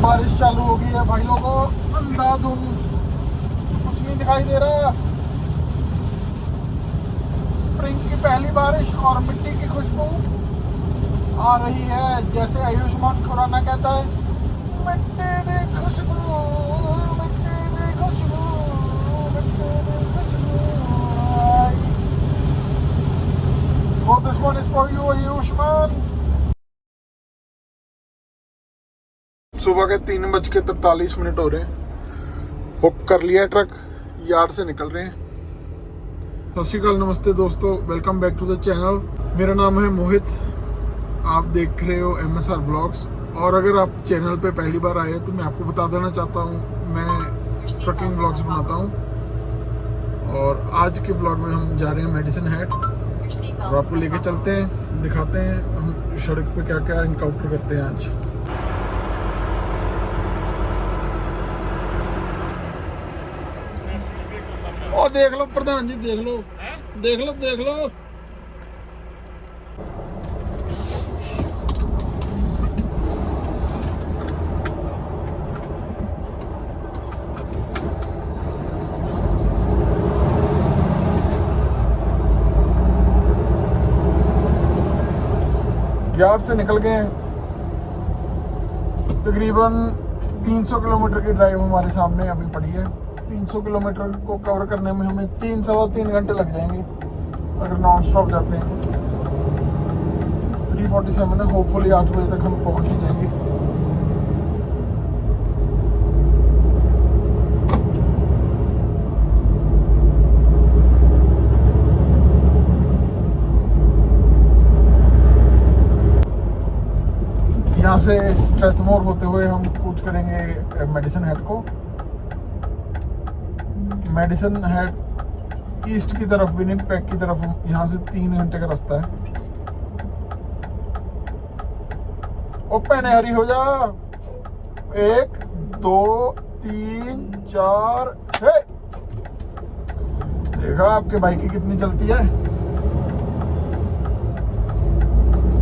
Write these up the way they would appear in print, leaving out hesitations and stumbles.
बारिश चालू हो गई है भाई लोगों, अंधाधुंध, कुछ नहीं दिखाई दे रहा। स्प्रिंग की पहली बारिश और मिट्टी की खुशबू आ रही है, जैसे आयुष्मान खुराना कहता है, मिट्टी दी खुशबू, मिट्टी दी खुशबू, मिट्टी दी खुशबू। Oh, this one is for you, Ayushman. सुबह के 3:43 हो रहे हैं। हुक कर लिया ट्रक, यार्ड से निकल रहे हैं। सत श्री अकाल, नमस्ते दोस्तों, welcome back to the channel. मेरा नाम है मोहित, आप देख रहे हो MSR ब्लॉग्स। और अगर आप चैनल पे पहली बार आए तो मैं आपको बता देना चाहता हूँ, मैं ट्रकिंग ब्लॉग्स बनाता हूँ। और आज के ब्लॉग में हम जा रहे हैं मेडिसिन हैट, और आपको लेके चलते हैं, दिखाते हैं हम सड़क पे क्या क्या इनकाउंटर करते हैं आज। ओ देख लो प्रधान जी, देख लो, देख लो, देख लो। यार्ड से निकल गए हैं। तकरीबन 300 किलोमीटर की ड्राइव हमारे सामने अभी पड़ी है। 300 किलोमीटर को कवर करने में हमें 3-3.25 घंटे लग जाएंगे अगर नॉन स्टॉप जाते हैं। 3:47 है, होपफुली 8 बजे तक हम पहुंच ही जाएंगे। यहाँ से स्ट्रेथमोर होते हुए हम कूच करेंगे मेडिसिन हैट को। मेडिसिन हैट ईस्ट की तरफ, विनिपेग की तरफ, यहाँ से 3 घंटे का रास्ता है। ओ पहने हरी हो जा, 1 2 3 4। देखा आपके बाइक की कितनी चलती है,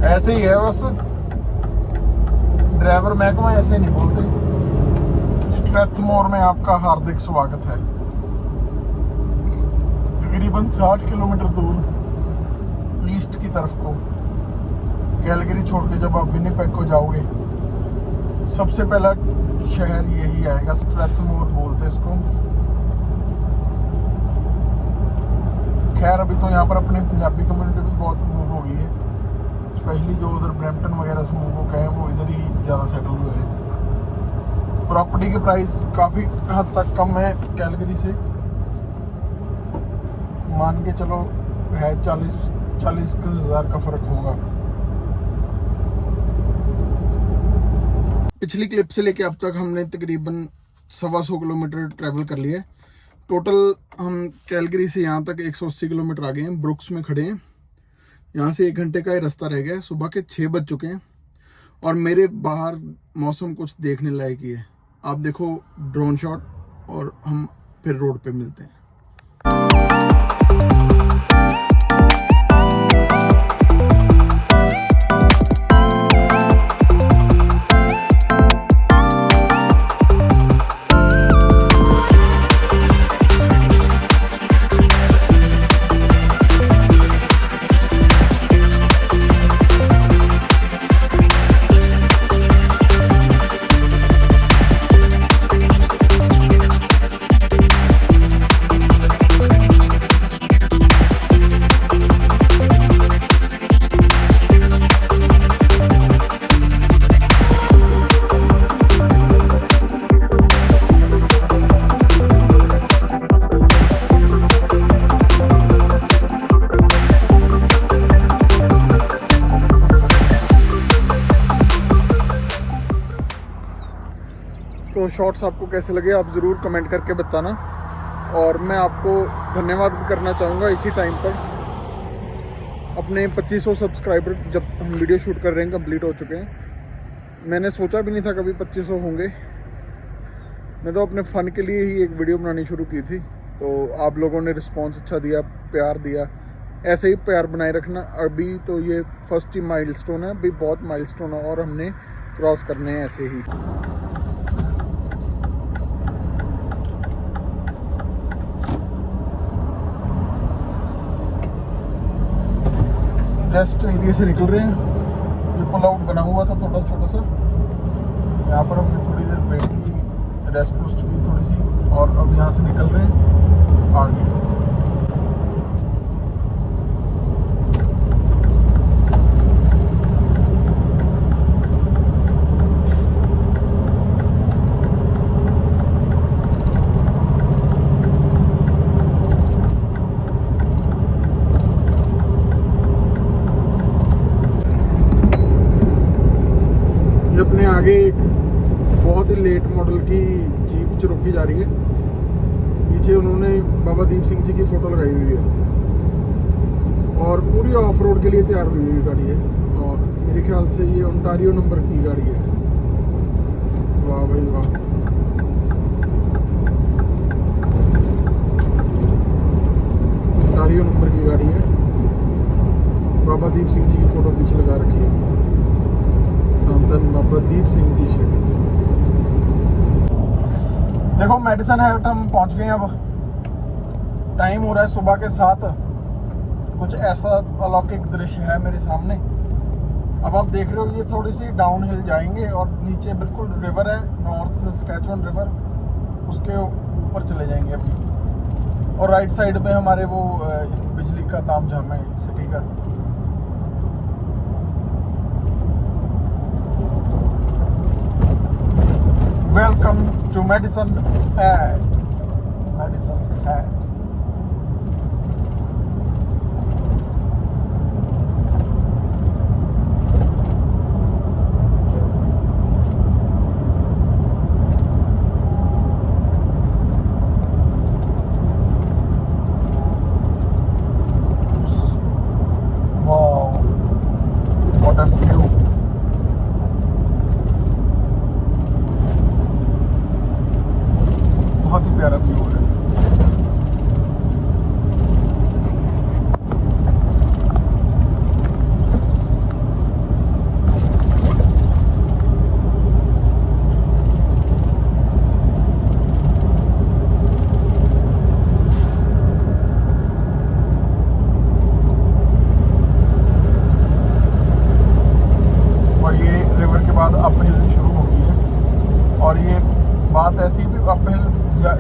ऐसे ही है बस, ड्राइवर महकमा ऐसे नहीं बोलते। स्ट्रेथमोर में आपका हार्दिक स्वागत है। तकरीबन 60 किलोमीटर दूर ईस्ट की तरफ को, कैलगरी छोड़ के जब आप विनिपेग को जाओगे, सबसे पहला शहर यही आएगा, स्ट्रेथमोर बोलते हैं इसको। खैर अभी तो यहाँ पर अपनी पंजाबी कम्युनिटी भी बहुत मूव हो गई है, स्पेशली जो उधर ब्रैम्पटन वगैरह से मूव हो गए हैं वो इधर ही ज़्यादा सेटल हुए हैं। प्रॉपर्टी के प्राइस काफ़ी हद तक कम है कैलगरी से, मान के चलो है 40 हज़ार का फ़र्क होगा। पिछली क्लिप से लेके अब तक हमने तकरीबन 125 किलोमीटर ट्रैवल कर लिया है। टोटल हम कैलगरी से यहाँ तक 180 किलोमीटर आ गए हैं। ब्रुक्स में खड़े हैं, यहाँ से 1 घंटे का ही रास्ता रह गया है। सुबह के 6 बज चुके हैं और मेरे बाहर मौसम कुछ देखने लायक ही है। आप देखो ड्रोन शॉट, और हम फिर रोड पे मिलते हैं। तो शॉर्ट्स आपको कैसे लगे आप ज़रूर कमेंट करके बताना, और मैं आपको धन्यवाद भी करना चाहूँगा इसी टाइम पर। अपने 2500 सब्सक्राइबर जब हम वीडियो शूट कर रहे हैं कंप्लीट हो चुके हैं। मैंने सोचा भी नहीं था कभी 2500 होंगे। मैं तो अपने फ़न के लिए ही एक वीडियो बनानी शुरू की थी, तो आप लोगों ने रिस्पांस अच्छा दिया, प्यार दिया। ऐसे ही प्यार बनाए रखना। अभी तो ये फर्स्ट ही माइलस्टोन है, अभी बहुत माइलस्टोन है और हमने क्रॉस करने हैं ऐसे ही। रेस्ट एरिया से निकल रहे हैं। ये पुल आउट बना हुआ था थोड़ा छोटा सा, यहाँ पर हमने थोड़ी देर वेट की, रेस्ट पोस्ट की थोड़ी सी, और अब यहाँ से निकल रहे हैं आगे। अपने आगे एक बहुत ही लेट मॉडल की जीप चुरुकी जा रही है, पीछे उन्होंने बाबा दीप सिंह जी की फ़ोटो लगाई हुई है और पूरी ऑफ रोड के लिए तैयार हुई हुई गाड़ी है। और मेरे ख्याल से ये ओंटारियो नंबर की गाड़ी है। वाह भाई वाह, ओंटारियो नंबर की गाड़ी है। बाबा दीप सिंह जी की फ़ोटो पीछे लगा रखी है। धन बाबा दीप सिंह जी शेट्टी। देखो मेडिसन हाट हम पहुंच गए हैं। अब टाइम हो रहा है सुबह के 7। कुछ ऐसा अलौकिक दृश्य है मेरे सामने। अब आप देख रहे हो ये थोड़ी सी डाउन हिल जाएंगे और नीचे बिल्कुल रिवर है, नॉर्थ से स्कैचवन रिवर, उसके ऊपर चले जाएंगे अभी। और राइट साइड पे हमारे वो बिजली का तामझाम है सिटी का। Welcome to Madison Hat. Madison Hat. Wow, what a view. बहुत ही प्यारा व्यू है। और ये रिवर के बाद अप हिल शुरू हो गई है। और ये बात ऐसी भी अप हिल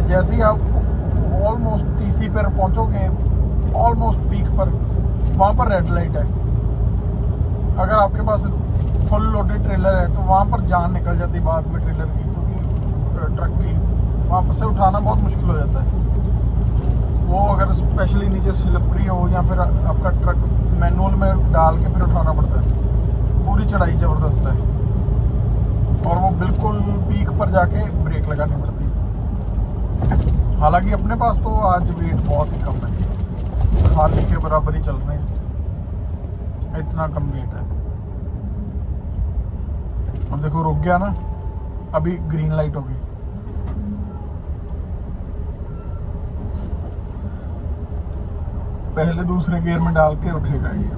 जैसे ही आप ऑलमोस्ट टीसी पर पहुंचोगे, ऑलमोस्ट पीक पर, वहाँ पर रेड लाइट है। अगर आपके पास फुल लोडेड ट्रेलर है तो वहाँ पर जान निकल जाती बाद में ट्रेलर की, क्योंकि ट्रक की वहाँ से उठाना बहुत मुश्किल हो जाता है। वो अगर स्पेशली नीचे स्लिपरी हो या फिर आपका ट्रक मैनुअल में डाल के फिर उठाना पड़ता है। पूरी चढ़ाई ज़बरदस्त है और वो बिल्कुल पीक पर जाके ब्रेक लगानी पड़ती है। हालांकि अपने पास तो आज वेट बहुत ही कम है, खाली के बराबर ही चल रहे हैं, इतना कम वेट है। अब देखो रुक गया ना, अभी ग्रीन लाइट होगी। पहले दूसरे गियर में डाल के उठेगा ये।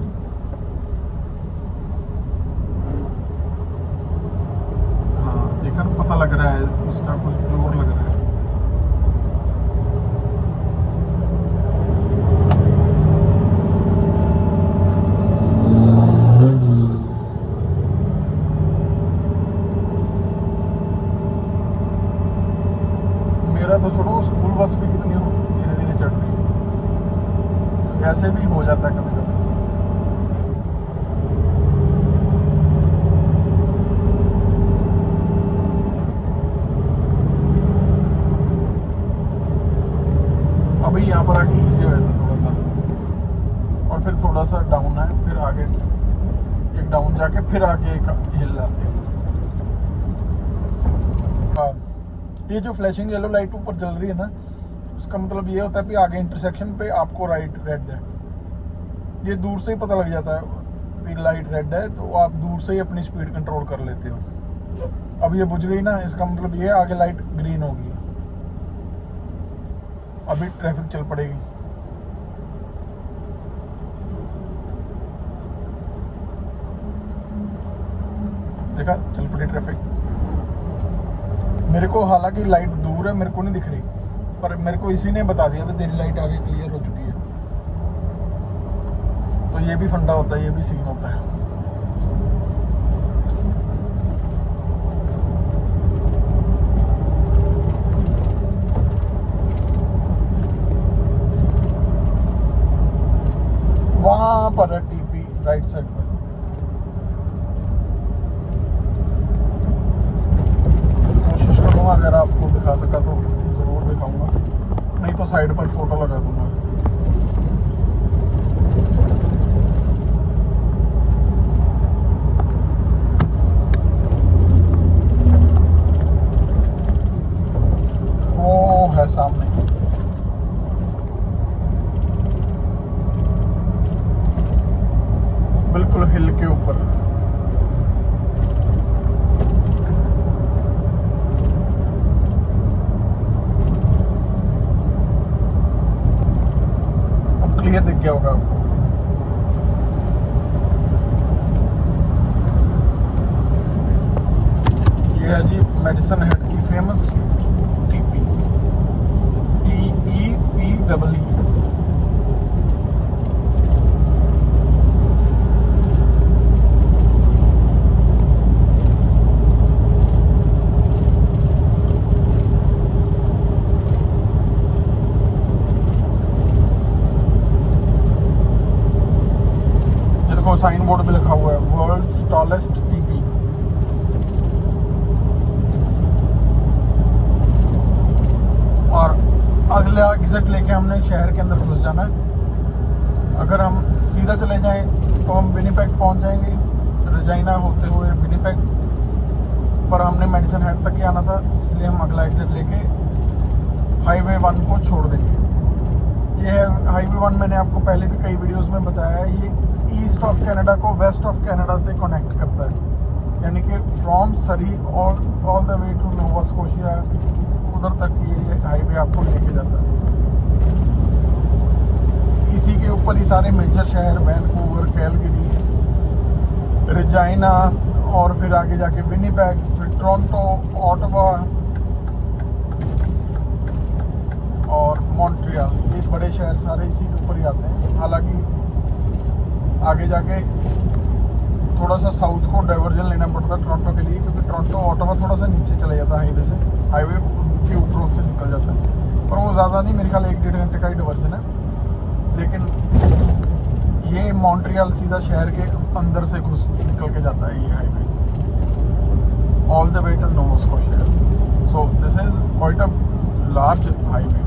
हाँ देखा ना, पता लग रहा है उसका कुछ जोर लग रहा है। तो छोड़ो, स्कूल बस भी कितनी धीरे धीरे चढ़ रही है। ऐसे भी हो जाता है कभी कभी। अभी यहाँ पर आके इजी हो जाता थोड़ा सा, और फिर थोड़ा सा डाउन है, फिर आगे एक डाउन जाके फिर आगे एक हिल आती है। ये जो फ्लैशिंग येलो लाइट ऊपर जल रही है ना, उसका मतलब ये होता है कि आगे इंटरसेक्शन पे आपको राइट रेड है। ये दूर से ही पता लग जाता है कि लाइट रेड है, तो आप दूर से ही अपनी स्पीड कंट्रोल कर लेते हो। अब ये बुझ गई ना, इसका मतलब ये आगे लाइट ग्रीन होगी, अभी ट्रैफिक चल पड़ेगी। देखा, चल पड़ी ट्रैफिक। मेरे को हालांकि लाइट दूर है, मेरे को नहीं दिख रही, पर मेरे को इसी ने बता दिया कि तेरी लाइट आगे क्लियर हो चुकी है। तो तो ये भी फंडा होता है, ये भी सीन होता है। वहां पर है टीपी राइट साइड पर। कोशिश करूँगा अगर आपको दिखा सका तो ज़रूर दिखाऊंगा, नहीं तो साइड पर फोटो लगा दूंगा। वो है सामने, बिल्कुल हिल के ऊपर। अब क्लियर दिख गया होगा आपको। ये है जी मेडिसन हेड की famous teepee, TEPEE। Sign board पे लिखा हुआ है वर्ल्ड्स टॉलेस्ट टीपी। और अगला एग्जिट लेके हमने शहर के अंदर घुस जाना है। अगर हम सीधा चले जाएं तो हम विनिपेग पहुंच जाएंगे, रजाइना होते हुए विनिपेग, पर हमने मेडिसन हेड तक ही आना था, इसलिए हम अगला एग्जिट लेके हाईवे 1 को छोड़ देंगे। ये हाईवे 1 मैंने आपको पहले भी कई वीडियोस में बताया है, ये ईस्ट ऑफ कनाडा को वेस्ट ऑफ कनाडा से कनेक्ट करता है, यानी कि from Surrey all the way to Nova Scotia, उधर तक ये हाईवे आपको लेके जाता है। इसी के ऊपर ही सारे मेजर शहर वैनकूवर, कैलगरी, रेजाइना और फिर आगे जाके विनिपेग, फिर टोरंटो, ऑटवा और मॉन्ट्रियल, ये बड़े शहर सारे इसी के ऊपर ही आते हैं। हालांकि आगे जाके थोड़ा सा साउथ को डाइवर्जन लेना पड़ता है टोरंटो के लिए, क्योंकि टोरंटो ऑटवा थोड़ा सा नीचे चला जाता है हाईवे से, हाईवे के ऊपर से निकल जाता है, पर वो ज़्यादा नहीं, मेरे ख्याल 1-1.5 घंटे का ही डाइवर्जन है। लेकिन ये मॉन्ट्रियल सीधा शहर के अंदर से घुस निकल के जाता है ये highway, all the way till Nova Scotia. So this is quite a large highway,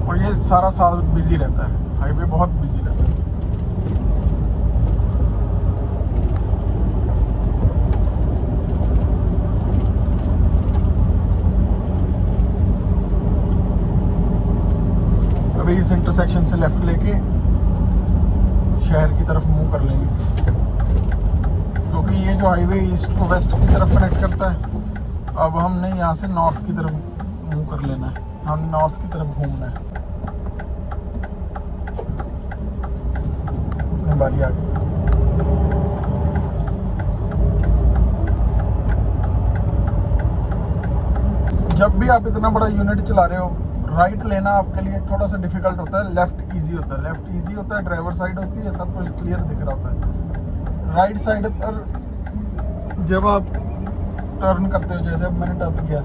और ये सारा साल बिजी रहता है, हाईवे बहुत बिजी रहता है। अभी इस इंटरसेक्शन से लेफ्ट लेके शहर की तरफ मूव कर लेंगे, क्योंकि ये जो हाईवे ईस्ट को वेस्ट की तरफ कनेक्ट करता है। अब हमने यहाँ से नॉर्थ की तरफ मूव कर लेना है, हमने नॉर्थ की तरफ घूमना है। अपनी बारी आ गई। जब भी आप इतना बड़ा यूनिट चला रहे हो, राइट लेना आपके लिए थोड़ा सा डिफिकल्ट होता है, लेफ्ट इजी होता है। लेफ्ट इजी होता है, ड्राइवर साइड होती है, सब कुछ क्लियर दिख रहा होता है। राइट साइड पर जब आप टर्न करते हो, जैसे अब मैंने टर्न किया,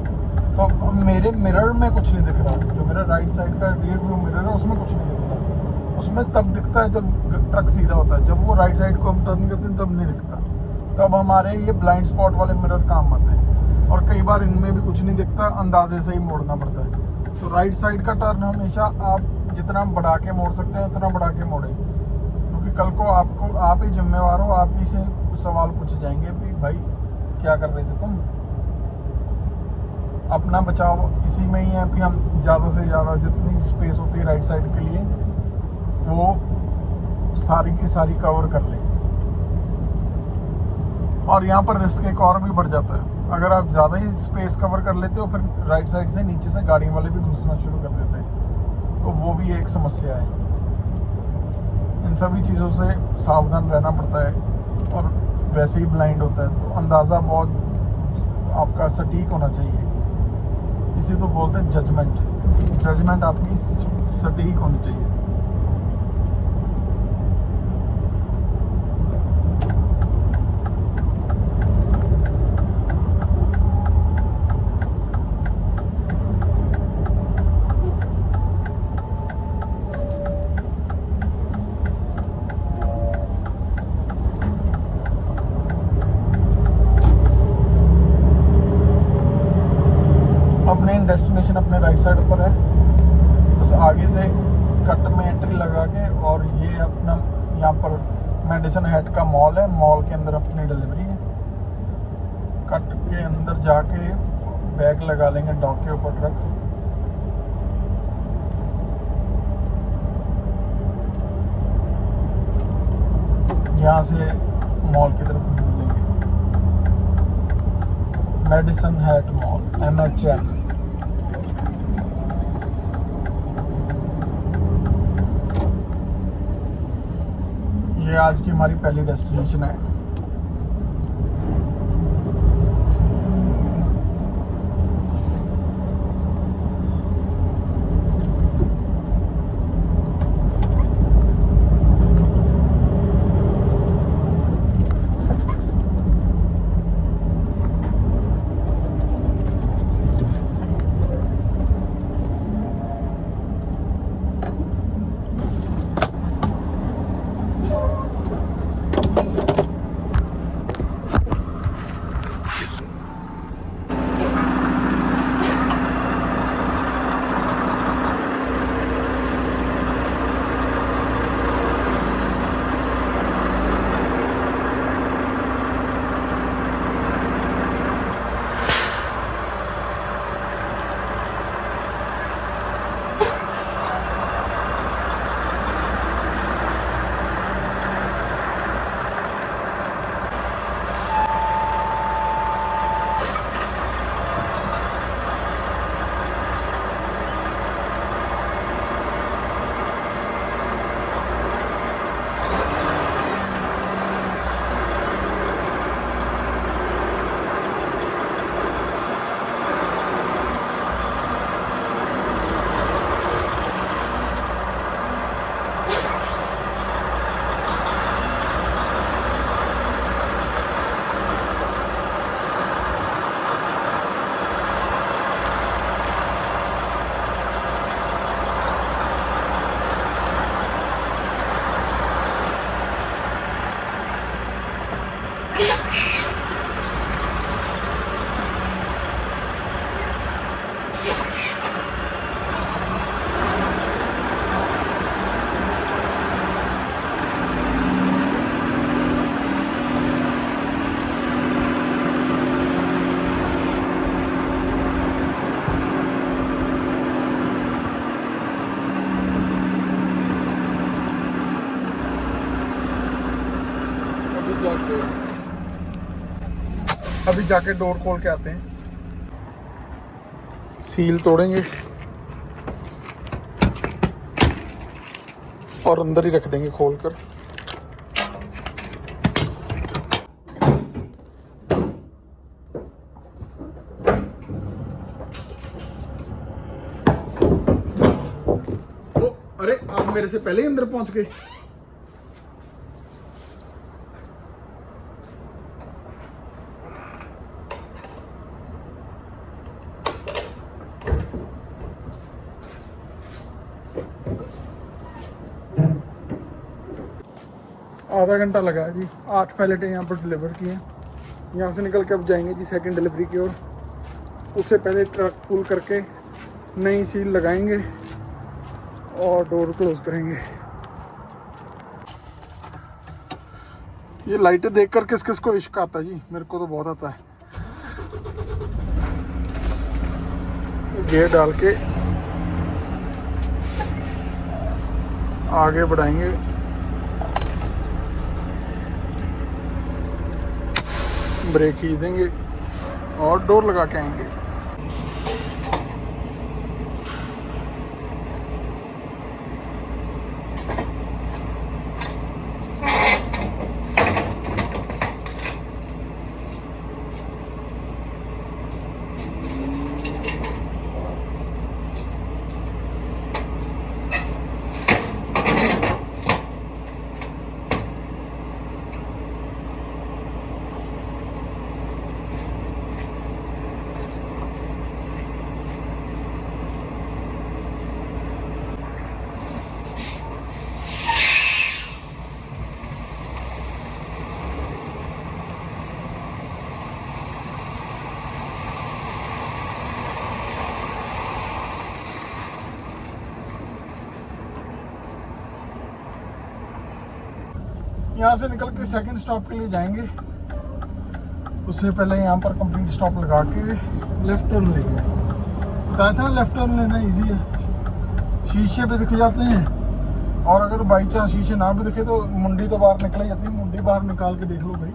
तो मेरे मिरर में कुछ नहीं दिख रहा, जो मेरा राइट साइड का रियर व्यू मिरर है उसमें कुछ नहीं दिख रहा। उसमें तब दिखता है जब ट्रक सीधा होता है, जब वो राइट साइड को हम टर्न करते हैं तब नहीं दिखता। तब हमारे ये ब्लाइंड स्पॉट वाले मिरर काम आते हैं, और कई बार इनमें भी कुछ नहीं दिखता, अंदाजे से ही मोड़ना पड़ता है। तो राइट साइड का टर्न हमेशा आप जितना बढ़ा के मोड़ सकते हैं उतना बढ़ा के मोड़े, क्योंकि कल को आप ही जिम्मेवार हो, आप ही से सवाल पूछे जाएंगे कि भाई क्या कर रहे थे तुम। अपना बचाव इसी में ही है कि हम ज़्यादा से ज़्यादा जितनी स्पेस होती है राइट साइड के लिए वो सारी की सारी कवर कर लें। और यहाँ पर रिस्क एक और भी बढ़ जाता है, अगर आप ज़्यादा ही स्पेस कवर कर लेते हो, फिर राइट साइड से नीचे से गाड़ी वाले भी घुसना शुरू कर देते हैं, तो वो भी एक समस्या है। इन सभी चीज़ों से सावधान रहना पड़ता है, और वैसे ही ब्लाइंड होता है तो अंदाज़ा बहुत आपका सटीक होना चाहिए। इसी तो बोलते हैं जजमेंट आपकी सटीक होनी चाहिए। डेस्टिनेशन अपने राइट साइड पर है, बस आगे से कट में एंट्री लगा के, और ये अपना यहाँ पर मेडिसन हैट का मॉल है, मॉल के अंदर अपनी डिलीवरी है। कट के अंदर जाके बैग लगा लेंगे डॉक के ऊपर ट्रक। यहाँ से मॉल की तरफ निकलेंगे, मेडिसन हैट मॉल MHN। ये आज की हमारी पहली डेस्टिनेशन है। अभी जाके डोर खोल के आते हैं, सील तोड़ेंगे और अंदर ही रख देंगे खोल कर। ओ, अरे आप मेरे से पहले ही अंदर पहुंच गए। आधा घंटा लगा है जी, 8 पैलेटें यहाँ पर डिलीवर किए हैं। यहाँ से निकल के अब जाएंगे जी सेकंड डिलीवरी की ओर। उससे पहले ट्रक पुल करके नई सील लगाएंगे और डोर क्लोज करेंगे। ये लाइटें देखकर किस किस को इश्क आता है जी, मेरे को तो बहुत आता है। गियर डाल के आगे बढ़ाएंगे, ब्रेक खींच देंगे और डोर लगा के आएंगे। यहाँ से निकल के सेकंड स्टॉप के लिए जाएंगे। उससे पहले यहाँ पर कंप्लीट स्टॉप लगा के लेफ्ट टर्न लेंगे। बताया था लेफ्ट टर्न लेना इजी है, शीशे पे दिख जाते हैं, और अगर बाई चांस शीशे ना भी दिखे तो मुंडी तो बाहर निकल ही जाती है, मुंडी बाहर निकाल के देख लो भाई,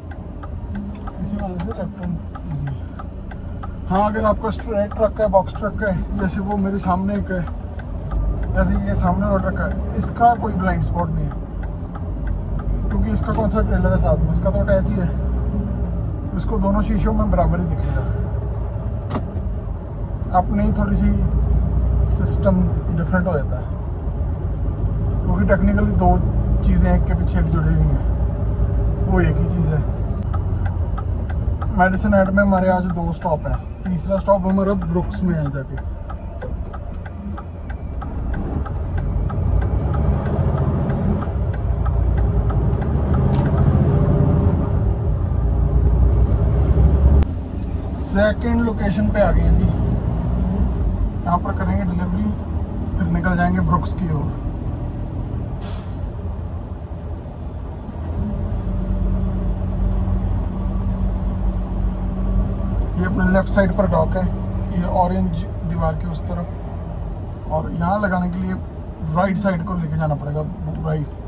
इसी वजह से लेफ्ट टर्न इजी है। हाँ, अगर आपका स्ट्रेट ट्रक है, बॉक्स ट्रक है, जैसे वो मेरे सामने एक है, जैसे ये सामने वाला ट्रक है, इसका कोई ब्लाइंड स्पॉट नहीं है, क्योंकि इसका कौन सा ट्रेलर है साथ में, इसका तो अटैच ही है, इसको दोनों शीशों में बराबर ही दिखेगा। अपनी थोड़ी सी सिस्टम डिफरेंट हो जाता है, क्योंकि टेक्निकली दो चीज़ें एक के पीछे एक जुड़ी हुई हैं, वो एक ही चीज़ है। मेडिसिन हेड में हमारे आज 2 स्टॉप हैं, तीसरा स्टॉप हमारा ब्रुक्स में है जाके। सेकंड लोकेशन पे आ गए हैं जी, यहाँ पर करेंगे डिलीवरी, फिर निकल जाएंगे ब्रुक्स की ओर। ये अपने लेफ्ट साइड पर डॉक है, ये ऑरेंज दीवार के उस तरफ, और यहाँ लगाने के लिए राइट साइड को लेके जाना पड़ेगा, राइट।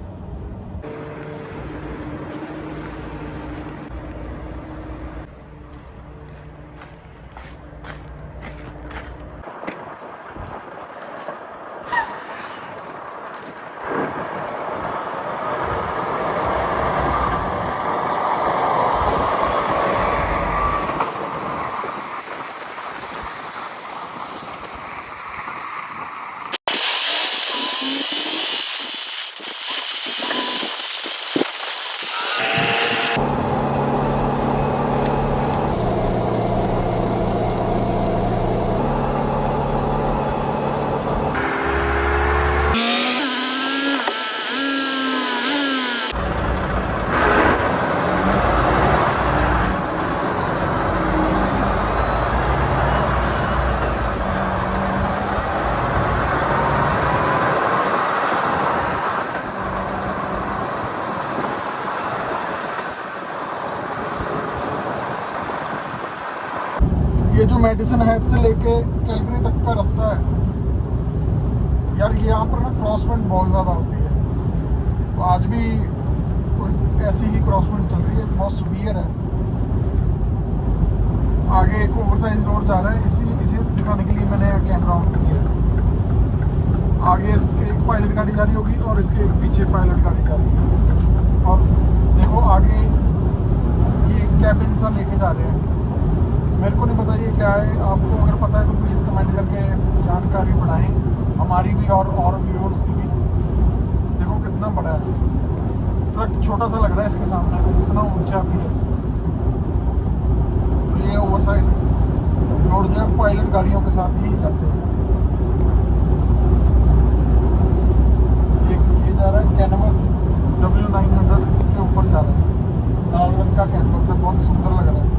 ये जो मेडिसिन हेड से लेके कैलगरी तक का रास्ता है यार, यहाँ पर ना क्रॉसविंड बहुत ज़्यादा होती है, तो आज भी कोई ऐसी ही क्रॉसविंड चल रही है, बहुत सीवियर है। आगे एक ओवरसाइज रोड जा रहा है, इसे दिखाने के लिए मैंने कैमरा ऑन किया है। आगे इसके एक पायलट गाड़ी जा रही होगी और इसके एक पीछे पायलट गाड़ी जा रही है, और देखो आगे ये कैबिन सा लेके जा रहे हैं। मेरे को नहीं पता ये क्या है, आपको अगर पता है तो प्लीज़ कमेंट करके जानकारी बढ़ाएं, हमारी भी और व्यूअर्स की भी। देखो कितना बड़ा है ट्रक, छोटा सा लग रहा है इसके सामने, कितना ऊंचा भी है। तो ये ओवरसाइज रोड जो है पायलट गाड़ियों के साथ ही जाते हैं। ये जा रहा है कैनवर्थ W900 के ऊपर जा रहा है, लाल रंग का कैनवर्थ है, बहुत सुंदर लग रहा है।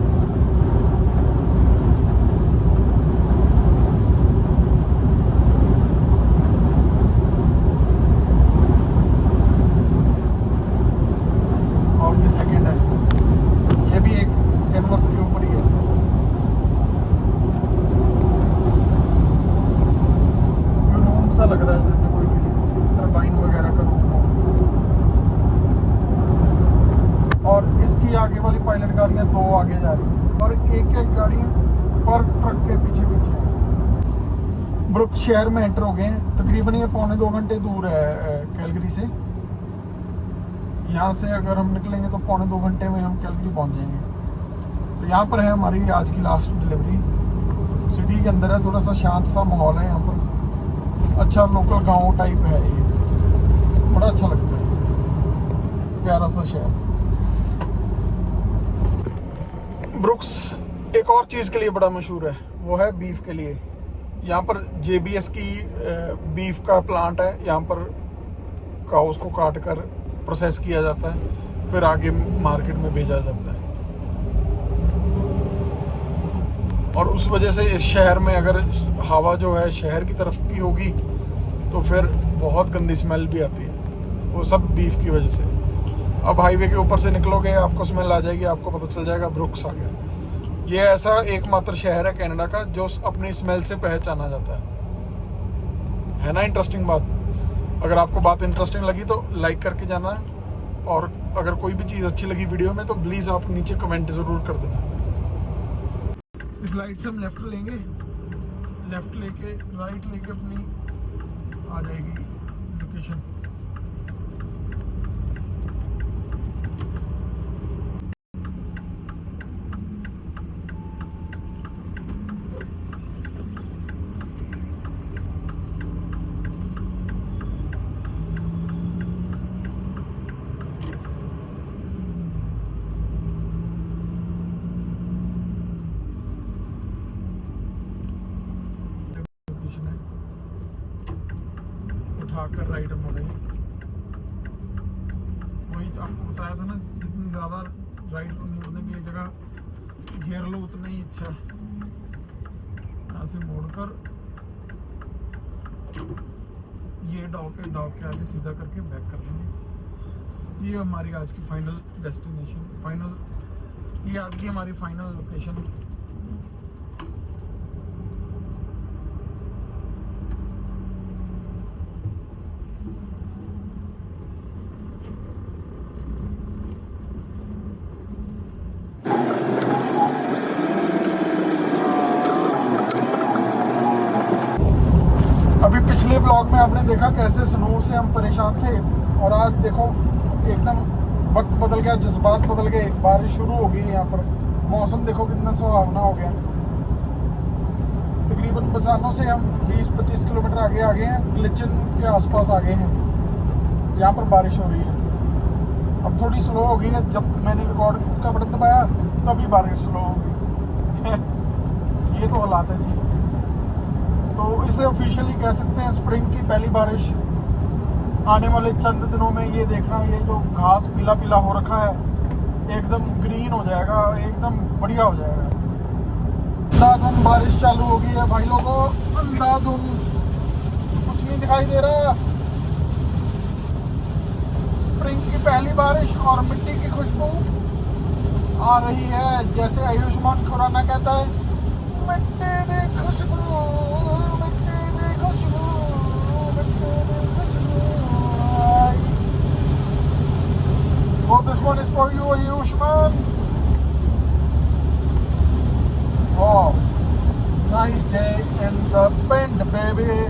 लग रहा है जैसे कोई किसी टरबाइन वगैरह का रूम हो। और इसकी आगे वाली पायलट गाड़ियां 2 आगे जा रही हैं और एक गाड़ी पर ट्रक के पीछे पीछे है। ब्रुक शहर में एंटर हो गए हैं, तकरीबन ये 1.25 घंटे दूर है कैलगरी से। यहाँ से अगर हम निकलेंगे तो 1.25 घंटे में हम कैलगरी पहुँच जाएंगे। तो यहाँ पर है हमारी आज की लास्ट डिलीवरी, सिटी के अंदर है, थोड़ा सा शांत सा माहौल है यहाँ पर, अच्छा लोकल गांव टाइप है, ये बड़ा अच्छा लगता है, प्यारा सा शहर। ब्रुक्स एक और चीज़ के लिए बड़ा मशहूर है, वो है बीफ के लिए। यहाँ पर JBS की बीफ का प्लांट है, यहाँ पर काउस को काट कर प्रोसेस किया जाता है, फिर आगे मार्केट में भेजा जाता है। और उस वजह से इस शहर में अगर हवा जो है शहर की तरफ की होगी तो फिर बहुत गंदी स्मेल भी आती है, वो सब बीफ की वजह से। अब हाईवे के ऊपर से निकलोगे आपको स्मेल आ जाएगी, आपको पता चल जाएगा ब्रुक्स आ गया। ये ऐसा एकमात्र शहर है कनाडा का जो अपनी स्मेल से पहचाना जाता है ना। इंटरेस्टिंग बात। अगर आपको बात इंटरेस्टिंग लगी तो लाइक करके जाना, और अगर कोई भी चीज़ अच्छी लगी वीडियो में तो प्लीज़ आप नीचे कमेंट ज़रूर कर देना। इस लाइट से हम लेफ्ट लेंगे, लेफ्ट लेके राइट लेके अपनी आ जाएगी लोकेशन। उठाकर राइट मोड़ेंगे। वही आपको बताया था ना, जितनी ज़्यादा राइट मोड़ने के लिए जगह घेर लो उतना ही अच्छा। यहाँ से मोड़कर ये डॉग के आगे सीधा करके बैक कर देंगे। ये हमारी आज की फाइनल डेस्टिनेशन, ये आज की हमारी फाइनल लोकेशन। अभी पिछले व्लॉग में आपने देखा कैसे स्नो से हम परेशान थे, और आज देखो एकदम वक्त बदल गया, जज्बात बदल गए, बारिश शुरू हो गई। यहाँ पर मौसम देखो कितना सुहावना हो गया। तकरीबन बसानों से हम 20-25 किलोमीटर आगे आ गए हैं, ग्लिचन के आसपास आ गए हैं। यहाँ पर बारिश हो रही है, अब थोड़ी स्लो हो गई है। जब मैंने रिकॉर्ड का बटन दबाया तभी बारिश स्लो हो गई। ये तो हालात है जी। तो इसे ऑफिशियली कह सकते हैं स्प्रिंग की पहली बारिश। आने वाले चंद दिनों में ये देखना, ये जो घास पीला पीला हो रखा है एकदम ग्रीन हो जाएगा, एकदम बढ़िया हो जाएगा। अंधाधुंध बारिश चालू हो गई है भाई लोगों, अंधाधुंध, कुछ नहीं दिखाई दे रहा। स्प्रिंग की पहली बारिश और मिट्टी की खुशबू आ रही है। जैसे आयुष्मान खुराना कहता है, मिट्टी दी खुशबू, मिट्टी दी खुशबू, मिट्टी दी खुशबू। Oh, this one is for you, Ayushman. Wow, nice day in the Bend, baby.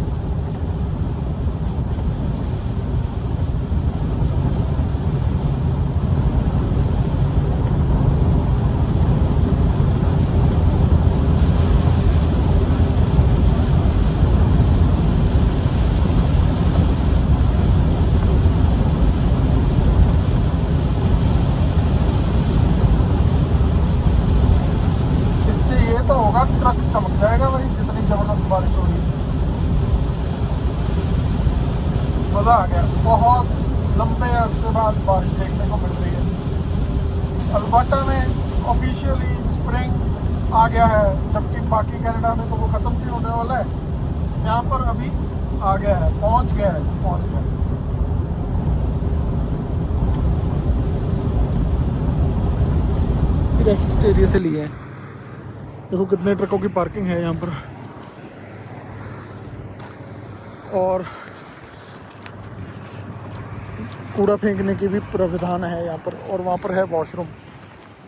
तो होगा ट्रक चमक जाएगा भाई, जितनी जबरदस्त बारिश हो रही है। मज़ा आ गया, बहुत लंबे अरसे बाद बारिश देखने को मिल रही है। अल्बर्टा में ऑफिशियली स्प्रिंग आ गया है, जबकि बाकी कनाडा में तो वो ख़त्म भी होने वाला है। यहाँ पर अभी आ गया है, पहुँच गया है। रेस्ट एरिया से लिए हैं। देखो कितने ट्रकों की पार्किंग है यहाँ पर, और कूड़ा फेंकने की भी प्रावधान है यहाँ पर। और वहाँ पर है वॉशरूम,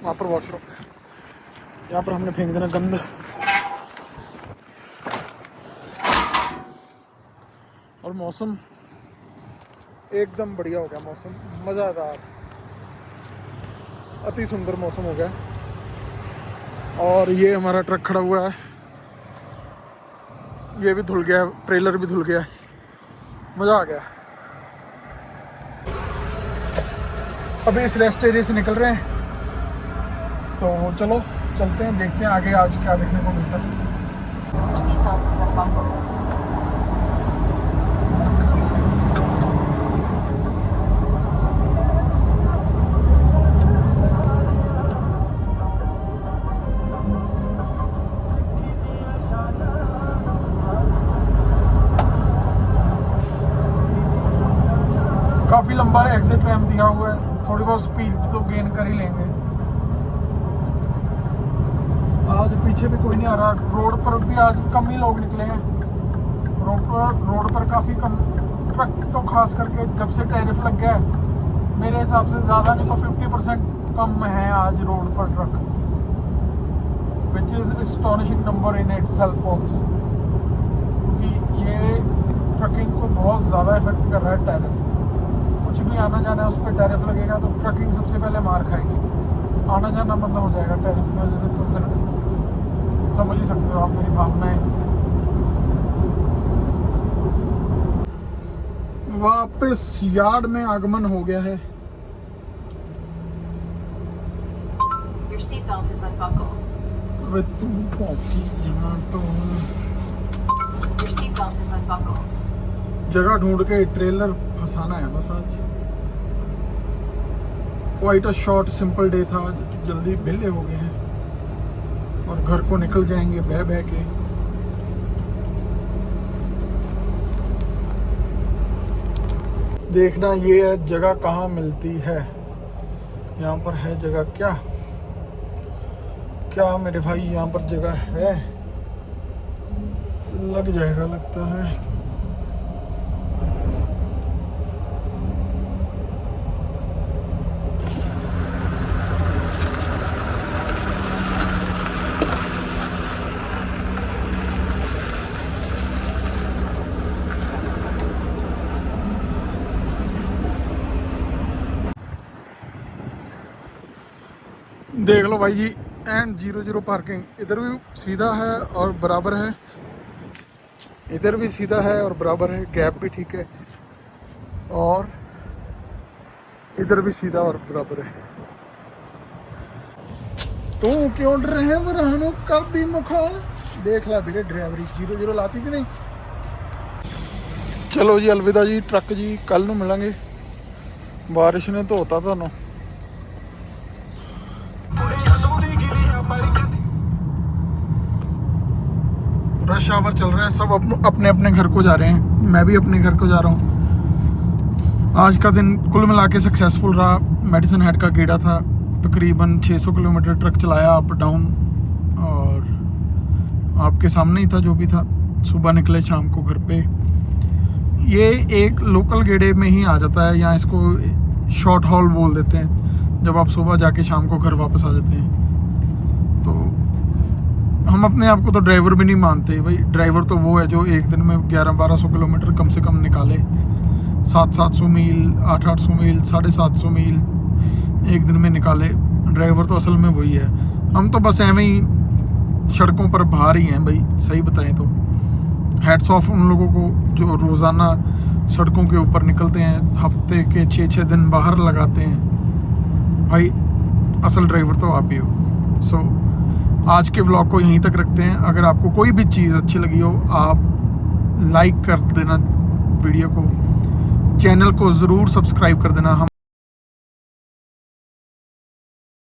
वहाँ पर हमने फेंक देना गंद। और मौसम एकदम बढ़िया हो गया, मौसम मज़ेदार, अति सुंदर मौसम हो गया। और ये हमारा ट्रक खड़ा हुआ है, ये भी धुल गया है, ट्रेलर भी धुल गया है, मज़ा आ गया। अभी इस रेस्ट एरिया से निकल रहे हैं, तो चलो चलते हैं, देखते हैं आगे आज क्या देखने को मिलता है। काफ़ी लंबा एग्जिट रैम्प दिया हुआ है, थोड़ी बहुत स्पीड तो गेन कर ही लेंगे। आज पीछे भी कोई नहीं आ रहा। रोड पर भी आज कम ही लोग निकले हैं। रोड पर काफ़ी कम ट्रक, तो खास करके जब से टैरिफ लग गया है मेरे हिसाब से ज़्यादा नहीं तो 50% कम है आज रोड पर truck, which is astonishing number in itself also, क्योंकि ये ट्रकिंग को बहुत ज़्यादा इफेक्ट कर रहा है टैरिफ। कुछ भी आना जाना है उस पर टैरिफ लगेगा तो ट्रकिंग सबसे पहले मार खाएगी, आना जाना बंद हो जाएगा टैरिफ की वजह से। तो फिर समझ ही सकते हो आप मेरी भावनाएं। वापस यार्ड में आगमन हो गया है। Your seatbelt is unbuckled. अबे तू पहुंची यहाँ तो। Your seatbelt is unbuckled. जगह ढूंढ के ट्रेलर फंसाना है बस आज। Quite a short simple day था, जल्दी बिल्ले हो गए हैं और घर को निकल जाएंगे बह बह के। देखना ये है जगह कहाँ मिलती है। यहाँ पर है जगह क्या क्या मेरे भाई, यहाँ पर जगह है, लग जाएगा लगता है। देख लो भाई जी, एंड 0-0 पार्किंग। इधर भी सीधा है और बराबर है, इधर भी सीधा है और बराबर है, गैप भी ठीक है, और इधर भी सीधा और बराबर है। तू क्यों डर रहे बरानो कर दी मुखाल। देख ला ਵੀਰੇ ड्राइवरी 0-0 लाती कि नहीं। चलो जी अलविदा जी ट्रक जी, कल ਨੂੰ ਮਿਲਾਂਗੇ। ਬਾਰਿਸ਼ ਨੇ ਧੋਤਾ ਤੁਹਾਨੂੰ। रश आवर चल रहा है, सब अपने अपने घर को जा रहे हैं, मैं भी अपने घर को जा रहा हूँ। आज का दिन कुल मिला के सक्सेसफुल रहा। मेडिसन हेड का गेड़ा था, तकरीबन 600 किलोमीटर ट्रक चलाया अप डाउन, और आपके सामने ही था जो भी था। सुबह निकले शाम को घर पे। ये एक लोकल गेड़े में ही आ जाता है, यहाँ इसको शॉर्ट हॉल बोल देते हैं, जब आप सुबह जाके शाम को घर वापस आ जाते हैं। तो हम अपने आप को तो ड्राइवर भी नहीं मानते भाई। ड्राइवर तो वो है जो एक दिन में 1100-1200 किलोमीटर कम से कम निकाले, 700-700 मील, 800-800 मील, 750 मील एक दिन में निकाले। ड्राइवर तो असल में वही है। हम तो बस ऐਵੇਂ ही सड़कों पर बाहर ही हैं भाई, सही बताएं तो। हेड्स ऑफ उन लोगों को जो रोज़ाना सड़कों के ऊपर निकलते हैं, हफ्ते के 6-6 दिन बाहर लगाते हैं भाई। असल ड्राइवर तो आप ही हो। सो आज के व्लॉग को यहीं तक रखते हैं। अगर आपको कोई भी चीज़ अच्छी लगी हो, आप लाइक कर देना वीडियो को, चैनल को ज़रूर सब्सक्राइब कर देना। हम